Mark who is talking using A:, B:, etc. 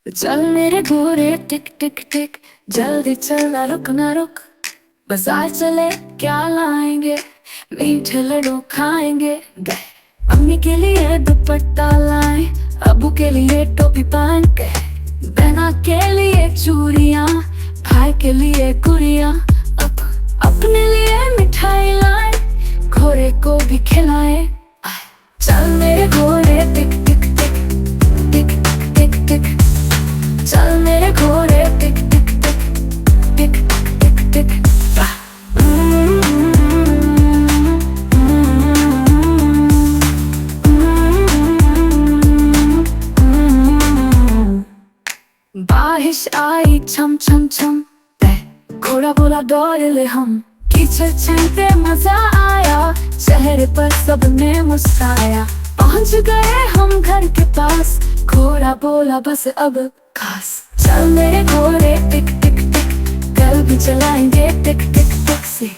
A: चल मेरे घोड़े टिक टिक टिक, जल्दी चल ना रुक ना रुक। बाजार चले क्या लाएंगे, मीठे लड्डू खाएंगे। अम्मी के लिए दुपट्टा लाए, अबू के लिए टोपी पहन के, बहना के लिए चूड़ियाँ, भाई के लिए गुड़िया। अपने लिए मिठाई लाए, घोड़े को भी खिलाए। चल मेरे घोड़े टिक टिक टिक, टिक टिक टिक। चल मेरे घोड़े टिक टिक टिक, टिक टिक टिक। बारिश आई छम छम छम, घोड़ा बोला दौड़ ले हम। कीचड़ छीनते मजा आया, चेहरे पर सबने मुस्काया। पहुंच गए हम घर के पास, घोड़ा बोला बस अब खास। चल मेरे घोड़े टिक टिक टिक, कल भी चलाएंगे टिक टिक टिक से।